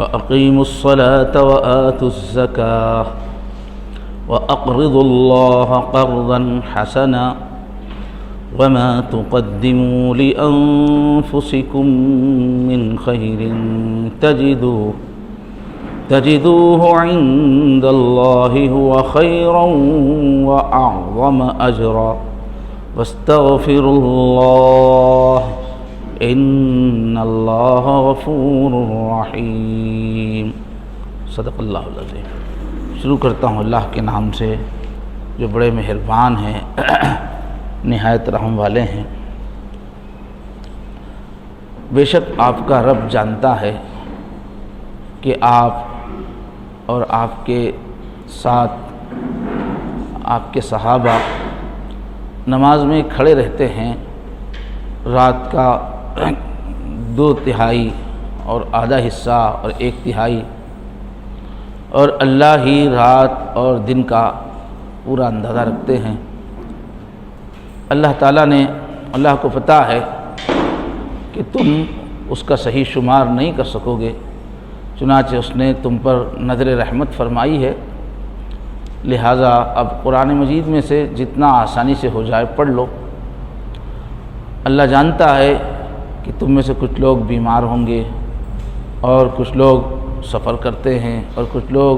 وأقيموا الصلاة وآتوا الزكاة وأقرضوا الله قرضا حسنا وما تقدموا لأنفسكم من خير تجدوه عند الله هو خيرا وأعظم أجرا واستغفروا الله ان اللہ غفور رحیم۔ صدق اللہ العظیم۔ شروع کرتا ہوں اللہ کے نام سے جو بڑے مہربان ہیں، نہایت رحم والے ہیں۔ بے شک آپ کا رب جانتا ہے کہ آپ اور آپ کے ساتھ آپ کے صحابہ نماز میں کھڑے رہتے ہیں، رات کا 2/3 اور آدھا حصہ اور 1/3، اور اللہ ہی رات اور دن کا پورا اندازہ رکھتے ہیں۔ اللہ تعالیٰ نے، اللہ کو پتہ ہے کہ تم اس کا صحیح شمار نہیں کر سکو گے، چنانچہ اس نے تم پر نظر رحمت فرمائی ہے، لہٰذا اب قرآن مجید میں سے جتنا آسانی سے ہو جائے پڑھ لو۔ اللہ جانتا ہے کہ تم میں سے کچھ لوگ بیمار ہوں گے، اور کچھ لوگ سفر کرتے ہیں، اور کچھ لوگ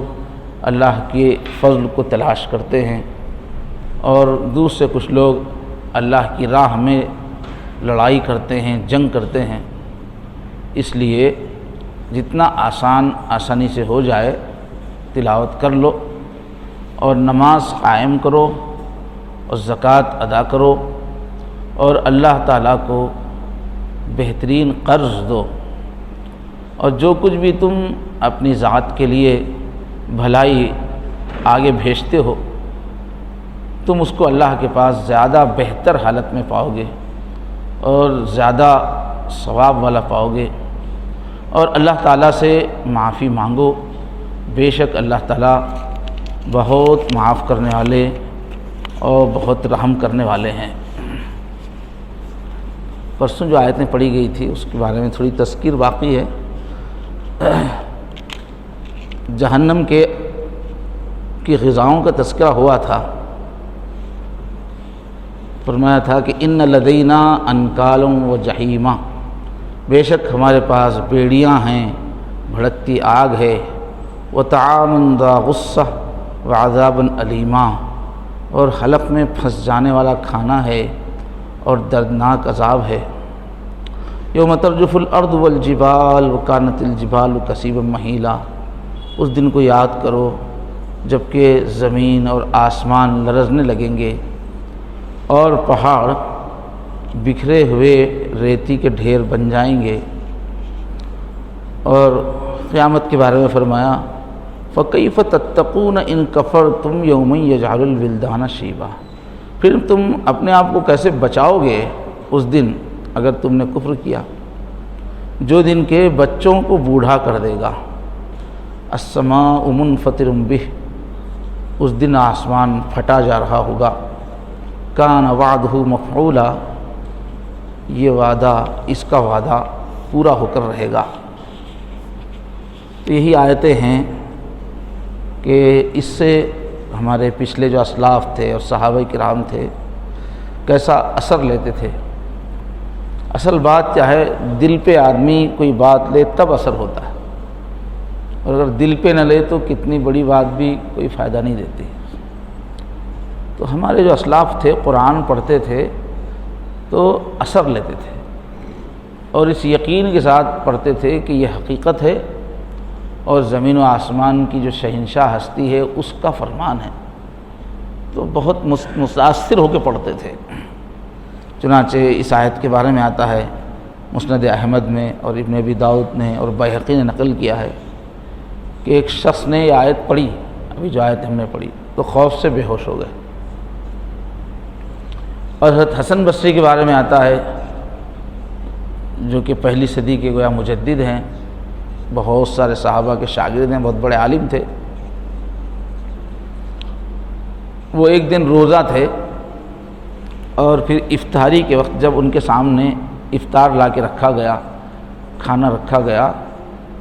اللہ کے فضل کو تلاش کرتے ہیں، اور دوسرے کچھ لوگ اللہ کی راہ میں لڑائی کرتے ہیں، جنگ کرتے ہیں۔ اس لیے جتنا آسانی سے ہو جائے تلاوت کر لو، اور نماز قائم کرو، اور زکوٰۃ ادا کرو، اور اللہ تعالیٰ کو بہترین قرض دو، اور جو کچھ بھی تم اپنی ذات کے لیے بھلائی آگے بھیجتے ہو، تم اس کو اللہ کے پاس زیادہ بہتر حالت میں پاؤ گے اور زیادہ ثواب والا پاؤ گے۔ اور اللہ تعالیٰ سے معافی مانگو، بے شک اللہ تعالیٰ بہت معاف کرنے والے اور بہت رحم کرنے والے ہیں۔ پرسوں جو آیتیں پڑھی گئی تھی اس کے بارے میں تھوڑی تذکیر باقی ہے۔ جہنم کی غذاؤں کا تذکرہ ہوا تھا، فرمایا تھا کہ ان لدینا انکالوں و جہیمہ، بے شک ہمارے پاس بیڑیاں ہیں، بھڑکتی آگ ہے، وطعام ذا غصہ وعذاب علیما، اور حلق میں پھنس جانے والا کھانا ہے اور دردناک عذاب ہے۔ یوم ترجف الارض والجبال وکانت الجبال کثیبا مہیلا، اس دن کو یاد کرو جب کہ زمین اور آسمان لرزنے لگیں گے، اور پہاڑ بکھرے ہوئے ریتی کے ڈھیر بن جائیں گے۔ اور قیامت کے بارے میں فرمایا فَكَيْفَ تَتَّقُونَ إِن كَفَرْتُمْ يَوْمًا يَجْعَلُ الْوِلْدَانَ شِيبًا، پھر تم اپنے آپ کو کیسے بچاؤ گے اس دن اگر تم نے کفر کیا، جو دن کے بچوں کو بوڑھا کر دے گا۔ السماء منفطر بہ، اس دن آسمان پھٹا جا رہا ہوگا۔ کان وعدہ مفعولا، یہ وعدہ، اس کا وعدہ پورا ہو کر رہے گا۔ تو یہی آیتیں ہیں کہ اس سے ہمارے پچھلے جو اسلاف تھے اور صحابہ کرام تھے کیسا اثر لیتے تھے۔ اصل بات کیا ہے، دل پہ آدمی کوئی بات لے تب اثر ہوتا ہے، اور اگر دل پہ نہ لے تو کتنی بڑی بات بھی کوئی فائدہ نہیں دیتی۔ تو ہمارے جو اسلاف تھے قرآن پڑھتے تھے تو اثر لیتے تھے، اور اس یقین کے ساتھ پڑھتے تھے کہ یہ حقیقت ہے اور زمین و آسمان کی جو شہنشاہ ہستی ہے اس کا فرمان ہے، تو بہت متاثر ہو کے پڑھتے تھے۔ چنانچہ اس آیت کے بارے میں آتا ہے مسند احمد میں، اور ابن ابی داؤد نے اور بیہقی نے نقل کیا ہے کہ ایک شخص نے یہ آیت پڑھی، ابھی جو آیت ہم نے پڑھی، تو خوف سے بے ہوش ہو گئے۔ اور حضرت حسن بصری کے بارے میں آتا ہے جو کہ پہلی صدی کے گویا مجدد ہیں، بہت سارے صحابہ کے شاگرد ہیں، بہت بڑے عالم تھے۔ وہ ایک دن روزہ تھے، اور پھر افطاری کے وقت جب ان کے سامنے افطار لا کے رکھا گیا، کھانا رکھا گیا،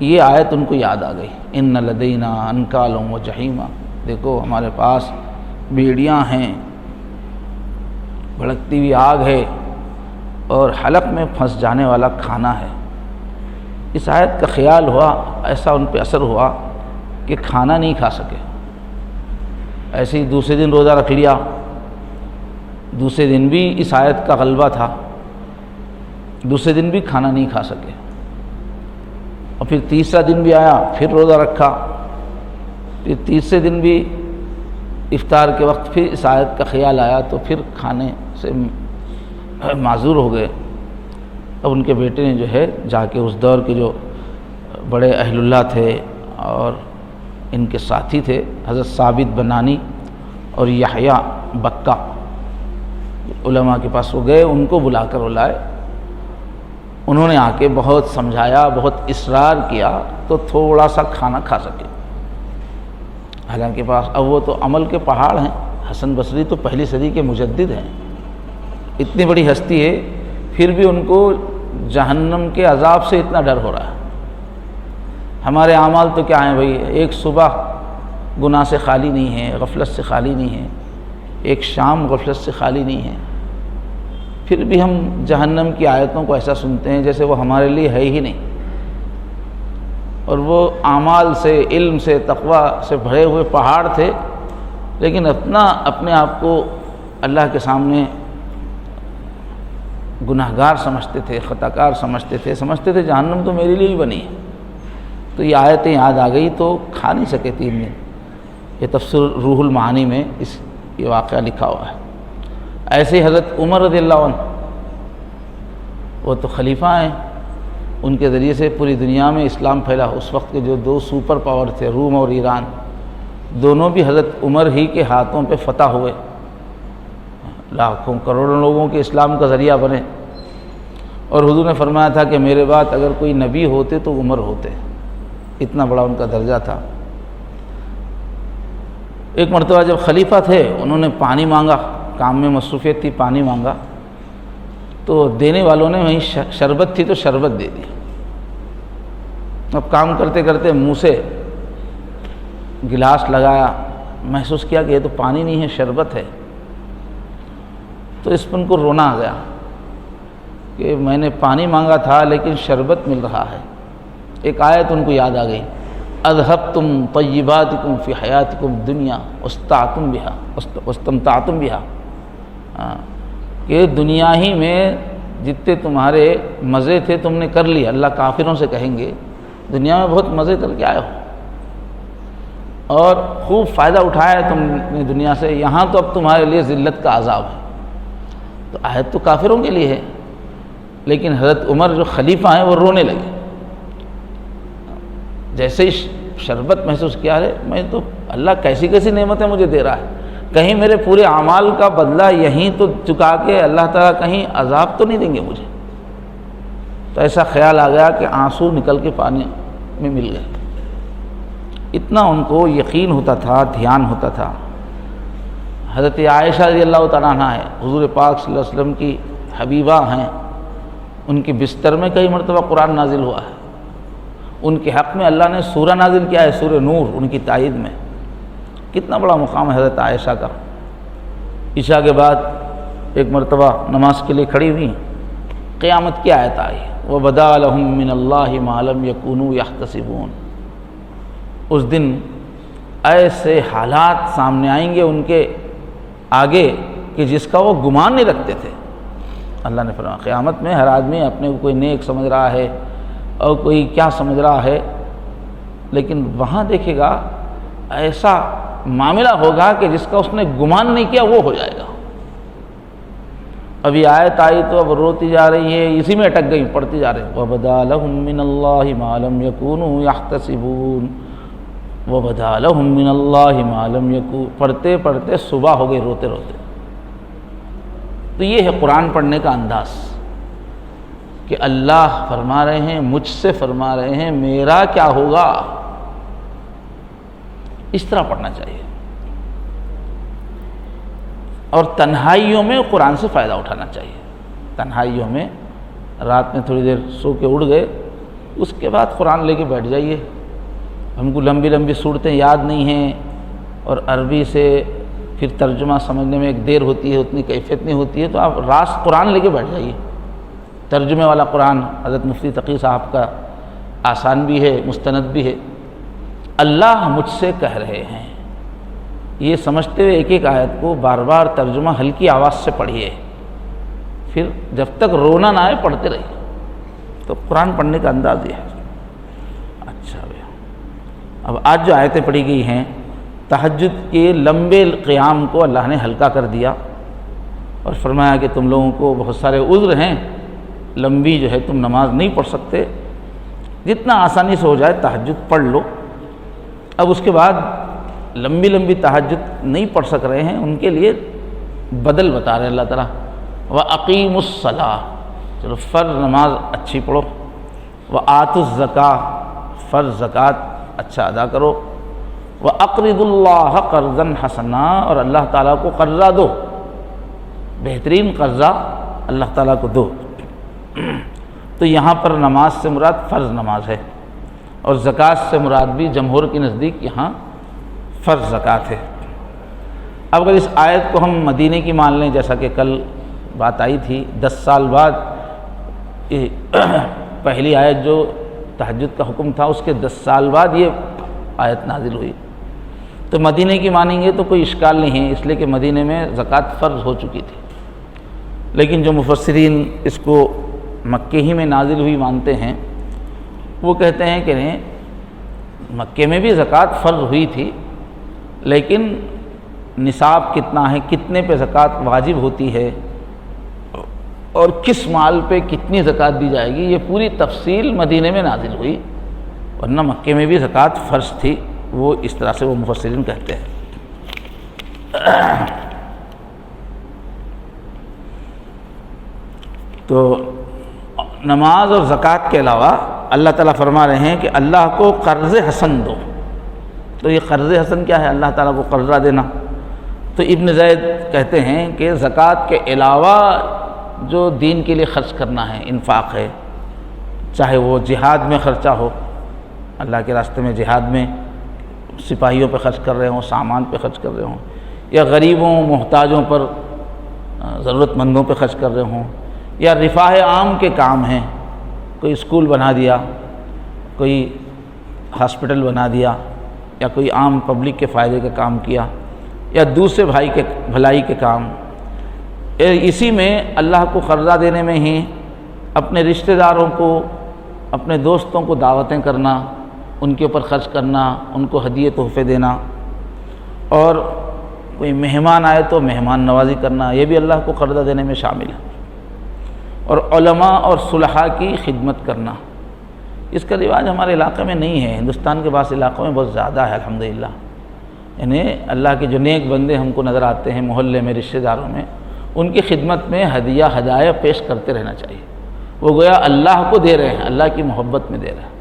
یہ آیت ان کو یاد آ گئی، ان لدینا انکالا و جحیما، دیکھو ہمارے پاس بیڑیاں ہیں، بھڑکتی ہوئی آگ ہے، اور حلق میں پھنس جانے والا کھانا ہے۔ اس آیت کا خیال ہوا، ایسا ان پہ اثر ہوا کہ کھانا نہیں کھا سکے۔ ایسے ہی دوسرے دن روزہ رکھ لیا، دوسرے دن بھی اس آیت کا غلبہ تھا، دوسرے دن بھی کھانا نہیں کھا سکے، اور پھر تیسرا دن بھی آیا، پھر روزہ رکھا، پھر تیسرے دن بھی افطار کے وقت پھر اس آیت کا خیال آیا تو پھر کھانے سے معذور ہو گئے۔ اب ان کے بیٹے نے جو ہے جا کے اس دور کے جو بڑے اہل اللہ تھے اور ان کے ساتھی تھے، حضرت ثابت بنانی اور یحییٰ بکا، علماء کے پاس وہ گئے، ان کو بلا کر لائے۔ انہوں نے آ کے بہت سمجھایا، بہت اصرار کیا تو تھوڑا سا کھانا کھا سکے۔ حالانکہ پاس اب وہ تو عمل کے پہاڑ ہیں، حسن بصری تو پہلی صدی کے مجدد ہیں، اتنی بڑی ہستی ہے، پھر بھی ان کو جہنم کے عذاب سے اتنا ڈر ہو رہا ہے۔ ہمارے اعمال تو کیا ہیں بھائی، ایک صبح گناہ سے خالی نہیں ہے، غفلت سے خالی نہیں ہے، ایک شام غفلت سے خالی نہیں ہے، پھر بھی ہم جہنم کی آیتوں کو ایسا سنتے ہیں جیسے وہ ہمارے لیے ہے ہی نہیں، اور وہ اعمال سے، علم سے، تقوی سے بھرے ہوئے پہاڑ تھے، لیکن اپنے آپ کو اللہ کے سامنے گناہگار سمجھتے تھے، خطاکار سمجھتے تھے جہنم تو میرے لیے ہی بنی ہے۔ تو یہ آیتیں یاد آ گئی تو کھا نہیں سکے 3 دن۔ یہ تفسیر روح المعانی میں یہ واقعہ لکھا ہوا ہے۔ ایسے ہی حضرت عمر رضی اللہ عنہ، وہ تو خلیفہ ہیں، ان کے ذریعے سے پوری دنیا میں اسلام پھیلا۔ اس وقت کے جو 2 سپر پاور تھے، روم اور ایران، دونوں بھی حضرت عمر ہی کے ہاتھوں پہ فتح ہوئے، لاکھوں کروڑوں لوگوں کے اسلام کا ذریعہ بنے۔ اور حضور نے فرمایا تھا کہ میرے بعد اگر کوئی نبی ہوتے تو عمر ہوتے، اتنا بڑا ان کا درجہ تھا۔ ایک مرتبہ جب خلیفہ تھے، انہوں نے پانی مانگا، کام میں مصروفیت تھی، پانی مانگا تو دینے والوں نے وہیں شربت تھی تو شربت دے دی۔ اب کام کرتے کرتے منہ سے گلاس لگایا، محسوس کیا کہ یہ تو پانی نہیں ہے، شربت ہے، تو اس پر ان کو رونا آ گیا کہ میں نے پانی مانگا تھا لیکن شربت مل رہا ہے۔ ایک آیت ان کو یاد آ گئی، اذهبتم طیباتکم فی حیاتکم الدنیا واستمتعتم بها، کہ دنیا ہی میں جتنے تمہارے مزے تھے تم نے کر لیا۔ اللہ کافروں سے کہیں گے دنیا میں بہت مزے کر کے آئے ہو اور خوب فائدہ اٹھایا ہے تم نے دنیا سے، یہاں تو اب تمہارے لیے ذلت کا عذاب ہے۔ تو آیت تو کافروں کے لیے ہے، لیکن حضرت عمر جو خلیفہ ہیں وہ رونے لگے۔ جیسے ہی شربت محسوس کیا ہے، میں تو اللہ کیسی کیسی نعمتیں مجھے دے رہا ہے، کہیں میرے پورے اعمال کا بدلہ یہیں تو چکا کے اللہ تعالیٰ کہیں عذاب تو نہیں دیں گے مجھے۔ تو ایسا خیال آ گیا کہ آنسو نکل کے پانی میں مل گئے، اتنا ان کو یقین ہوتا تھا، دھیان ہوتا تھا۔ حضرت عائشہ رضی اللہ تعالیٰ عنہ ہے، حضور پاک صلی اللہ علیہ وسلم کی حبیبہ ہیں، ان کے بستر میں کئی مرتبہ قرآن نازل ہوا ہے۔ ان کے حق میں اللہ نے سورہ نازل کیا ہے، سورہ نور، ان کی تائید میں۔ کتنا بڑا مقام ہے حضرت عائشہ کا۔ عشاء کے بعد ایک مرتبہ نماز کے لیے کھڑی ہوئی، قیامت کی آیت آئی، وَبَدَا لَهُم مِّنَ اللَّهِ مَا لَمْ يَكُونُوا يَحْتَسِبُونَ۔ اس دن ایسے حالات سامنے آئیں گے ان کے آگے کہ جس کا وہ گمان نہیں رکھتے تھے۔ اللہ نے فرمایا قیامت میں ہر آدمی اپنے کو کوئی نیک سمجھ رہا ہے اور کوئی کیا سمجھ رہا ہے، لیکن وہاں دیکھے گا ایسا معاملہ ہوگا کہ جس کا اس نے گمان نہیں کیا وہ ہو جائے گا۔ ابھی آیت آئی تو اب روتی جا رہی ہے، اسی میں اٹک گئی، پڑھتی جا رہی، وَبَدَا لَهُم مِّنَ اللَّهِ مَا لَمْ يَكُونُوا يَحْتَسِبُونَ، وَبَدَا لَهُم مِّنَ اللَّهِ مَا لَمْ يَكُونُوا، پڑھتے پڑھتے صبح ہو گئی، روتے روتے۔ تو یہ ہے قرآن پڑھنے کا انداز کہ اللہ فرما رہے ہیں، مجھ سے فرما رہے ہیں، میرا کیا ہوگا، اس طرح پڑھنا چاہیے۔ اور تنہائیوں میں قرآن سے فائدہ اٹھانا چاہیے۔ تنہائیوں میں رات میں تھوڑی دیر سو کے اڑ گئے اس کے بعد قرآن لے کے بیٹھ جائیے. ہم کو لمبی لمبی صورتیں یاد نہیں ہیں اور عربی سے پھر ترجمہ سمجھنے میں ایک دیر ہوتی ہے، اتنی کیفیت نہیں ہوتی ہے، تو آپ راست قرآن لے کے بیٹھ جائیے. ترجمے والا قرآن حضرت مفتی تقی صاحب کا آسان بھی ہے، مستند بھی ہے. اللہ مجھ سے کہہ رہے ہیں، یہ سمجھتے ہوئے ایک ایک آیت کو بار بار ترجمہ ہلکی آواز سے پڑھیے، پھر جب تک رونا نہ آئے پڑھتے رہیے. تو قرآن پڑھنے کا انداز یہ ہے. اچھا بھیا، اب آج جو آیتیں پڑھی گئی ہیں، تہجد کے لمبے قیام کو اللہ نے ہلکا کر دیا اور فرمایا کہ تم لوگوں کو بہت سارے عذر ہیں، لمبی جو ہے تم نماز نہیں پڑھ سکتے، جتنا آسانی سے ہو جائے تہجد پڑھ لو. اب اس کے بعد لمبی لمبی تہجد نہیں پڑھ سک رہے ہیں، ان کے لیے بدل بتا رہے ہیں اللہ تعالیٰ. وَأَقِيمُوا الصَّلَاةَ، چلو فرض نماز اچھی پڑھو. وَآتُوا الزَّكَاةَ، فرض زکوٰۃ اچھا ادا کرو. وَأَقْرِضُوا اللَّهَ قَرْضًا حَسَنًا، اور اللہ تعالیٰ کو قرضہ دو، بہترین قرضہ اللہ تعالیٰ کو دو. تو یہاں پر نماز سے مراد فرض نماز ہے، اور زکوٰۃ سے مراد بھی جمہور کے نزدیک یہاں فرض زکوٰۃ ہے. اب اگر اس آیت کو ہم مدینے کی مان لیں، جیسا کہ کل بات آئی تھی، 10 سال بعد پہلی آیت جو تہجد کا حکم تھا اس کے 10 سال بعد یہ آیت نازل ہوئی، تو مدینے کی مانیں گے تو کوئی اشکال نہیں ہے، اس لیے کہ مدینے میں زکوٰۃ فرض ہو چکی تھی. لیکن جو مفسرین اس کو مکے ہی میں نازل ہوئی مانتے ہیں، وہ کہتے ہیں کہ نہیں، مکے میں بھی زکوٰۃ فرض ہوئی تھی، لیکن نصاب کتنا ہے، کتنے پہ زکوٰۃ واجب ہوتی ہے اور کس مال پہ کتنی زکوٰۃ دی جائے گی، یہ پوری تفصیل مدینے میں نازل ہوئی، ورنہ مکے میں بھی زکوٰۃ فرض تھی. وہ اس طرح سے وہ مفسرین کہتے ہیں. تو نماز اور زکوٰۃ کے علاوہ اللہ تعالیٰ فرما رہے ہیں کہ اللہ کو قرض حسن دو. تو یہ قرض حسن کیا ہے؟ اللہ تعالیٰ کو قرضہ دینا. تو ابن زید کہتے ہیں کہ زکوٰۃ کے علاوہ جو دین کے لیے خرچ کرنا ہے، انفاق ہے، چاہے وہ جہاد میں خرچہ ہو، اللہ کے راستے میں جہاد میں سپاہیوں پہ خرچ کر رہے ہوں، سامان پہ خرچ کر رہے ہوں، یا غریبوں محتاجوں پر ضرورت مندوں پہ خرچ کر رہے ہوں، یا رفاہ عام کے کام ہیں، کوئی اسکول بنا دیا، کوئی ہاسپٹل بنا دیا، یا کوئی عام پبلک کے فائدے کا کام کیا، یا دوسرے بھائی کے بھلائی کے کام. اسی میں اللہ کو قرضہ دینے میں ہی اپنے رشتہ داروں کو، اپنے دوستوں کو دعوتیں کرنا، ان کے اوپر خرچ کرنا، ان کو ہدیے تحفے دینا، اور کوئی مہمان آئے تو مہمان نوازی کرنا، یہ بھی اللہ کو قرضہ دینے میں شامل ہے. اور علماء اور صلحاء کی خدمت کرنا، اس کا رواج ہمارے علاقے میں نہیں ہے، ہندوستان کے بعض علاقوں میں بہت زیادہ ہے الحمدللہ. یعنی اللہ کے جو نیک بندے ہم کو نظر آتے ہیں محلے میں، رشتہ داروں میں، ان کی خدمت میں ہدایہ پیش کرتے رہنا چاہیے. وہ گویا اللہ کو دے رہے ہیں، اللہ کی محبت میں دے رہے ہیں.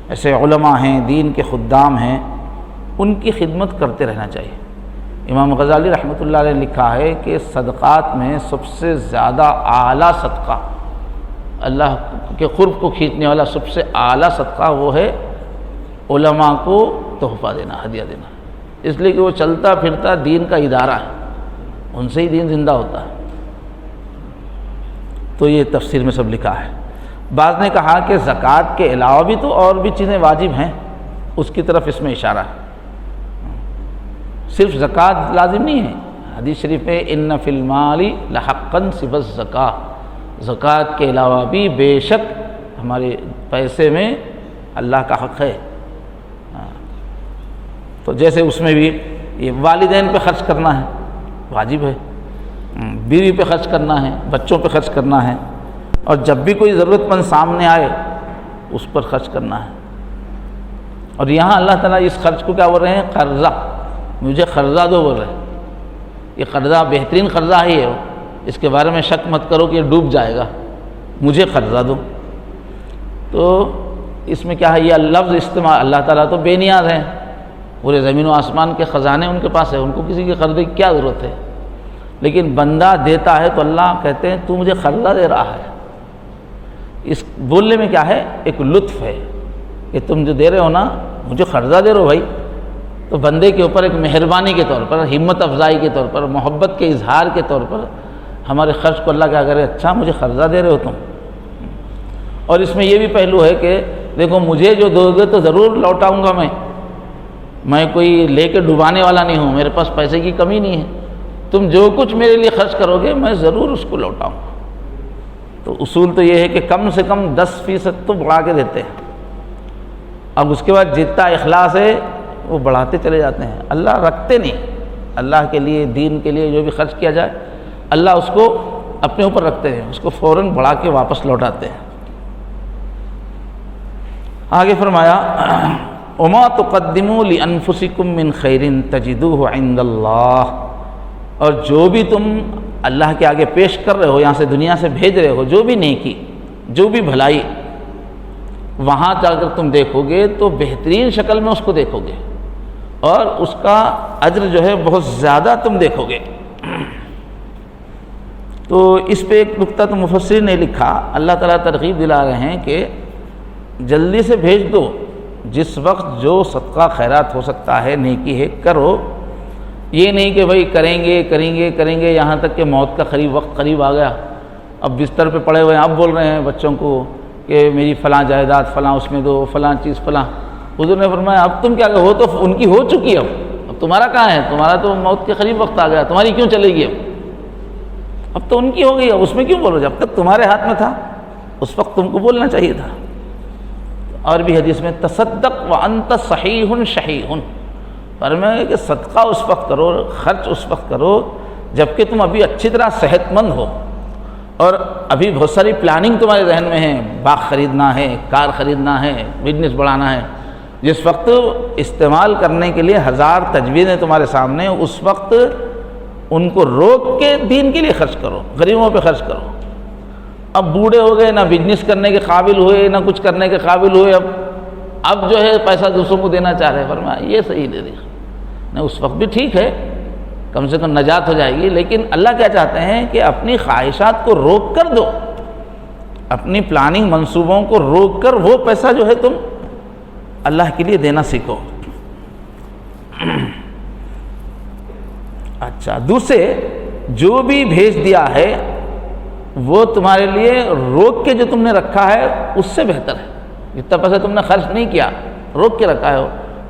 ایسے علماء ہیں، دین کے خدام ہیں، ان کی خدمت کرتے رہنا چاہیے. امام غزالی رحمۃ اللہ علیہ نے لکھا ہے کہ صدقات میں سب سے زیادہ اعلیٰ صدقہ، اللہ کے قرب کو کھینچنے والا سب سے اعلیٰ صدقہ وہ ہے علماء کو تحفہ دینا، ہدیہ دینا. اس لیے کہ وہ چلتا پھرتا دین کا ادارہ ہے، ان سے ہی دین زندہ ہوتا ہے. تو یہ تفسیر میں سب لکھا ہے. بعض نے کہا کہ زکوٰۃ کے علاوہ بھی تو اور بھی چیزیں واجب ہیں، اس کی طرف اس میں اشارہ ہے. صرف زکوٰۃ لازم نہیں ہے. حدیث شریف میں ان فی المال لحقا سوى الزکاۃ، زکوٰۃ کے علاوہ بھی بے شک ہمارے پیسے میں اللہ کا حق ہے. تو جیسے اس میں بھی یہ والدین پہ خرچ کرنا ہے، واجب ہے، بیوی پہ خرچ کرنا ہے، بچوں پہ خرچ کرنا ہے، اور جب بھی کوئی ضرورت مند سامنے آئے اس پر خرچ کرنا ہے. اور یہاں اللہ تعالیٰ اس خرچ کو کیا بول رہے ہیں؟ قرضہ. مجھے قرضہ دو بول رہے ہیں. یہ قرضہ بہترین قرضہ ہی ہے، اس کے بارے میں شک مت کرو کہ یہ ڈوب جائے گا. مجھے قرضہ دو. تو اس میں کیا ہے؟ یہ لفظ استعمال، اللہ تعالیٰ تو بے نیاز ہیں، پورے زمین و آسمان کے خزانے ان کے پاس ہے، ان کو کسی کے قرضے کی کیا ضرورت ہے. لیکن بندہ دیتا ہے تو اللہ کہتے ہیں تو مجھے قرضہ دے رہا ہے. اس بولنے میں کیا ہے؟ ایک لطف ہے کہ تم جو دے رہے ہو نا، مجھے قرضہ دے رہے ہو بھائی، تو بندے کے اوپر ایک مہربانی کے طور پر، ہمت افزائی کے طور پر، محبت کے اظہار کے طور پر ہمارے خرچ کو اللہ کیا کرے؟ اچھا مجھے قرضہ دے رہے ہو تم۔ اور اس میں یہ بھی پہلو ہے کہ دیکھو مجھے جو دو گے تو ضرور لوٹاؤں گا، میں کوئی لے کے ڈبانے والا نہیں ہوں، میرے پاس پیسے کی کمی نہیں ہے، تم جو کچھ میرے لیے خرچ کرو گے میں ضرور اس کو لوٹاؤں گا۔ تو اصول تو یہ ہے کہ کم سے کم 10% تو بڑھا کے دیتے ہیں، اب اس کے بعد جتنا اخلاص ہے وہ بڑھاتے چلے جاتے ہیں۔ اللہ رکھتے نہیں، اللہ کے لیے، دین کے لیے جو بھی خرچ کیا جائے اللہ اس کو اپنے اوپر رکھتے ہیں، اس کو فوراً بڑھا کے واپس لوٹاتے ہیں۔ آگے فرمایا وَمَا تُقَدِّمُوا لِأَنفُسِكُم مِّن خَيْرٍ تَجِدُوهُ عِندَ اللَّهِ، اور جو بھی تم اللہ کے آگے پیش کر رہے ہو، یہاں سے دنیا سے بھیج رہے ہو، جو بھی نیکی، جو بھی بھلائی، وہاں جا کر تم دیکھو گے تو بہترین شکل میں اس کو دیکھو گے اور اس کا اجر جو ہے بہت زیادہ تم دیکھو گے۔ تو اس پہ ایک نقطہ تو مفسر نے لکھا، اللہ تعالیٰ ترغیب دلا رہے ہیں کہ جلدی سے بھیج دو، جس وقت جو صدقہ خیرات ہو سکتا ہے، نیکی ہے، کرو۔ یہ نہیں کہ بھائی کریں گے یہاں تک کہ موت کا وقت قریب آ گیا، اب بستر پہ پڑے ہوئے ہیں، اب بول رہے ہیں بچوں کو کہ میری فلاں جائیداد فلاں اس میں دو، فلاں چیز فلاں۔ حضور نے فرمایا اب تم کیا، وہ تو ان کی ہو چکی ہے، اب تمہارا کہاں ہے؟ تمہارا تو موت کے قریب وقت آ گیا، تمہاری کیوں چلے گی؟ اب تو ان کی ہو گئی، اب اس میں کیوں بولو؟ جب تک تمہارے ہاتھ میں تھا اس وقت تم کو بولنا چاہیے تھا۔ اور بھی حدیث میں تصدق وانت صحیح شحیح، فرمایا کہ صدقہ اس وقت کرو، خرچ اس وقت کرو جبکہ تم ابھی اچھی طرح صحت مند ہو اور ابھی بہت ساری پلاننگ تمہارے ذہن میں ہے، باغ خریدنا ہے، کار خریدنا ہے، بزنس بڑھانا ہے۔ جس وقت استعمال کرنے کے لیے 1000 تجویزیں تمہارے سامنے، اس وقت ان کو روک کے دین کے لیے خرچ کرو، غریبوں پہ خرچ کرو۔ اب بوڑھے ہو گئے، نہ بزنس کرنے کے قابل ہوئے، نہ کچھ کرنے کے قابل ہوئے، اب جو ہے پیسہ دوسروں کو دینا چاہ رہے، فرمایا یہ صحیح نہیں ہے۔ نہیں، اس وقت بھی ٹھیک ہے، کم سے کم نجات ہو جائے گی، لیکن اللہ کیا چاہتے ہیں کہ اپنی خواہشات کو روک کر دو، اپنی پلاننگ منصوبوں کو روک کر وہ پیسہ جو ہے تم اللہ کے لیے دینا سیکھو۔ اچھا، دوسرے جو بھی بھیج دیا ہے وہ تمہارے لیے روک کے جو تم نے رکھا ہے اس سے بہتر ہے۔ جتنا پیسہ تم نے خرچ نہیں کیا، روک کے رکھا ہے،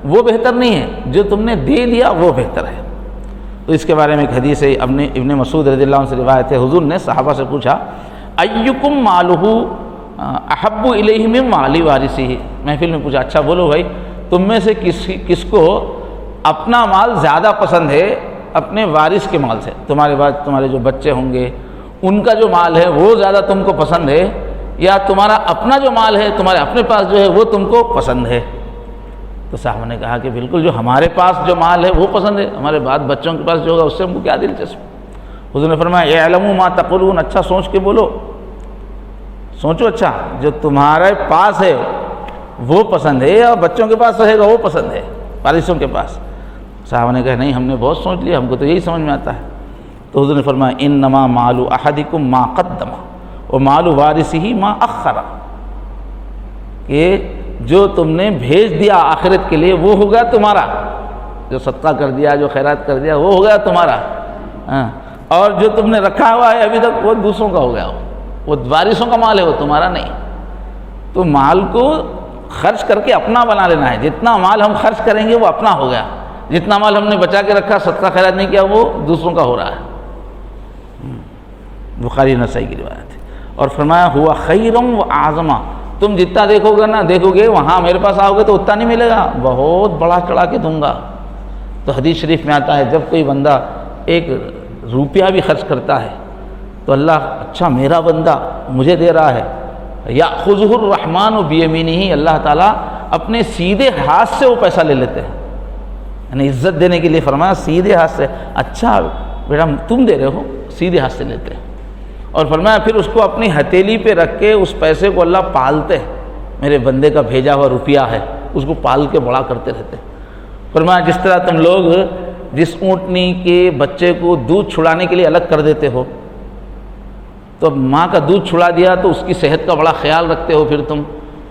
وہ بہتر نہیں ہے، جو تم نے دے دیا وہ بہتر ہے۔ تو اس کے بارے میں ایک حدیث ہے، ابن مسعود رضی اللہ عنہ سے روایت ہے، حضور نے صحابہ سے پوچھا ایکم مالہ احب الیہ من مال وارثہ، محفل میں پوچھا اچھا بولو بھائی تم میں سے کس کو اپنا مال زیادہ پسند ہے اپنے وارث کے مال سے؟ تمہارے بعد تمہارے جو بچے ہوں گے ان کا جو مال ہے وہ زیادہ تم کو پسند ہے، یا تمہارا اپنا جو مال ہے تمہارے اپنے پاس جو ہے وہ تم کو پسند ہے؟ تو صاحب نے کہا کہ بالکل جو ہمارے پاس جو مال ہے وہ پسند ہے، ہمارے بعد بچوں کے پاس جو ہوگا اس سے ہم کو کیا دلچسپ۔ حضور نے فرمایا اعلموا ما تقولون، اچھا سوچ کے بولو، سوچو اچھا جو تمہارے پاس ہے وہ پسند ہے یا بچوں کے پاس رہے گا وہ پسند ہے وارثوں کے پاس؟ صاحب نے کہا نہیں ہم نے بہت سوچ لیا، ہم کو تو یہی سمجھ میں آتا ہے۔ تو حضور نے فرمایا انما مال احدکم ما قدم ومال وارثہ ما اخر، کہ جو تم نے بھیج دیا آخرت کے لیے وہ ہو گیا تمہارا، جو صدقہ کر دیا، جو خیرات کر دیا وہ ہو گیا تمہارا، اور جو تم نے رکھا ہوا ہے ابھی تک وہ دوسروں کا ہو گیا، وہ وارثوں کا مال ہے، وہ تمہارا نہیں۔ تو مال کو خرچ کر کے اپنا بنا لینا ہے، جتنا مال ہم خرچ کریں گے وہ اپنا ہو گیا، جتنا مال ہم نے بچا کے رکھا صدقہ خیرات نہیں کیا وہ دوسروں کا ہو رہا ہے۔ بخاری نسائی کی روایت ہے۔ اور فرمایا ہوا خیرم و اعظم، تم جتنا دیکھو گے نا دیکھو گے وہاں میرے پاس آؤ گے تو اتنا نہیں ملے گا، بہت بڑا چڑھا کے دوں گا۔ تو حدیث شریف میں آتا ہے جب کوئی بندہ 1 روپیہ بھی خرچ کرتا ہے تو اللہ اچھا میرا بندہ مجھے دے رہا ہے، یأخذہ الرحمن بیمینہ، اللہ تعالیٰ اپنے سیدھے ہاتھ سے وہ پیسہ لے لیتے ہیں، یعنی عزت دینے کے لیے فرمایا سیدھے ہاتھ سے، اچھا بیٹا تم دے رہے ہو، سیدھے ہاتھ سے لیتے ہیں۔ اور فرمایا پھر اس کو اپنی ہتھیلی پہ رکھ کے اس پیسے کو اللہ پالتے ہیں، میرے بندے کا بھیجا ہوا روپیہ ہے، اس کو پال کے بڑا کرتے رہتے ہیں۔ فرمایا جس طرح تم لوگ جس اونٹنی کے بچے کو دودھ چھڑانے کے لیے الگ کر دیتے ہو تو ماں کا دودھ چھڑا دیا تو اس کی صحت کا بڑا خیال رکھتے ہو، پھر تم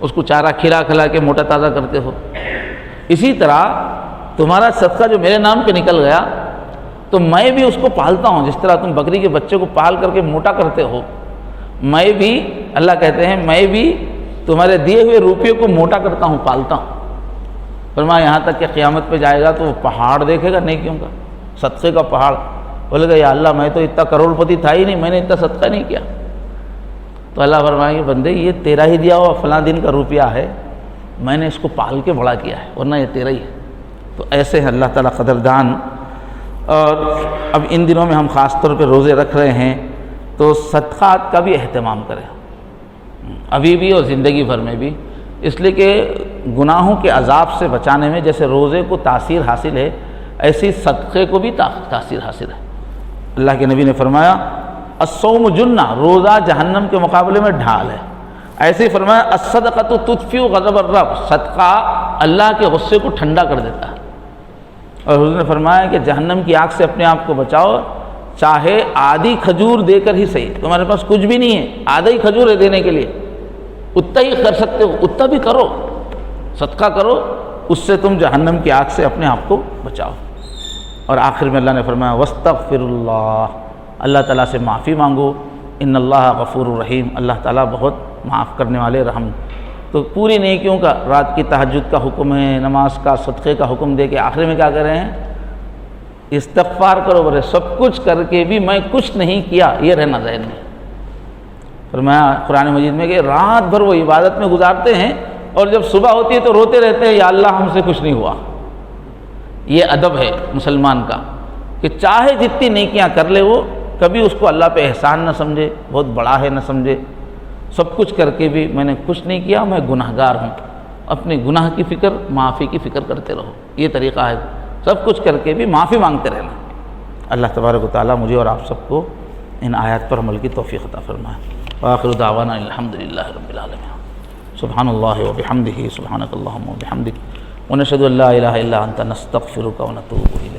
اس کو چارہ کھلا کھلا کے موٹا تازہ کرتے ہو۔ اسی طرح تمہارا صدقہ جو میرے نام پہ نکل گیا تو میں بھی اس کو پالتا ہوں، جس طرح تم بکری کے بچے کو پال کر کے موٹا کرتے ہو، میں بھی، اللہ کہتے ہیں میں بھی تمہارے دیے ہوئے روپیے کو موٹا کرتا ہوں، پالتا ہوں۔ فرمایا یہاں تک کہ قیامت پہ جائے گا تو وہ پہاڑ دیکھے گا نیکیوں کا، صدقے کا پہاڑ، بولے گا یا اللہ میں تو اتنا کروڑ پتی تھا ہی نہیں، میں نے اتنا صدقہ نہیں کیا۔ تو اللہ فرمائے کہ بندے یہ تیرا ہی دیا ہوا فلاں دن کا روپیہ ہے، میں نے اس کو پال کے بڑا کیا ہے، ورنہ یہ تیرا ہی ہے۔ تو ایسے ہیں اللہ تعالیٰ قدردان۔ اور اب ان دنوں میں ہم خاص طور پہ روزے رکھ رہے ہیں تو صدقات کا بھی اہتمام کریں، ابھی بھی اور زندگی بھر میں بھی، اس لیے کہ گناہوں کے عذاب سے بچانے میں جیسے روزے کو تاثیر حاصل ہے، ایسی صدقے کو بھی تاثیر حاصل ہے۔ اللہ کے نبی نے فرمایا الصوم جنہ، روزہ جہنم کے مقابلے میں ڈھال ہے۔ ایسے ہی فرمایا الصدقۃ تطفئ غضب الرب، صدقہ اللہ کے غصے کو ٹھنڈا کر دیتا ہے۔ اور حضور نے فرمایا کہ جہنم کی آگ سے اپنے آپ کو بچاؤ، چاہے آدھی کھجور دے کر ہی صحیح، تمہارے پاس کچھ بھی نہیں ہے، آدھا ہی کھجور ہے دینے کے لیے، اتنا ہی کر سکتے ہو، اتنا بھی کرو، صدقہ کرو، اس سے تم جہنم کی آگ سے اپنے آپ کو بچاؤ۔ اور آخر میں اللہ نے فرمایا واستغفر اللہ، اللہ تعالیٰ سے معافی مانگو، ان اللہ غفور الرحیم، اللہ تعالیٰ بہت معاف کرنے والے رحم۔ تو پوری نیکیوں کا، رات کی تہجد کا حکم ہے، نماز کا، صدقے کا حکم دے کے آخر میں کیا کر رہے ہیں؟ استغفار کرو، بولے سب کچھ کر کے بھی میں کچھ نہیں کیا، یہ رہنا ذہن میں۔ فرمایا قرآن مجید میں کہ رات بھر وہ عبادت میں گزارتے ہیں اور جب صبح ہوتی ہے تو روتے رہتے ہیں یا اللہ ہم سے کچھ نہیں ہوا۔ یہ ادب ہے مسلمان کا کہ چاہے جتنی نیکیاں کر لے وہ کبھی اس کو اللہ پہ احسان نہ سمجھے، بہت بڑا ہے نہ سمجھے، سب کچھ کر کے بھی میں نے کچھ نہیں کیا، میں گناہ گار ہوں، اپنے گناہ کی فکر، معافی کی فکر کرتے رہو۔ یہ طریقہ ہے، سب کچھ کر کے بھی معافی مانگتے رہنا۔ اللہ تبارک و تعالیٰ مجھے اور آپ سب کو ان آیات پر عمل کی توفیق عطا فرمائے۔ وآخر دعوانا الحمدللہ رب العالمین۔ سبحان اللہ وبحمدہ، سبحانک اللہم وبحمدک، ونشہد ان لا الہ الا انت، نستغفرک ونتوب الیک۔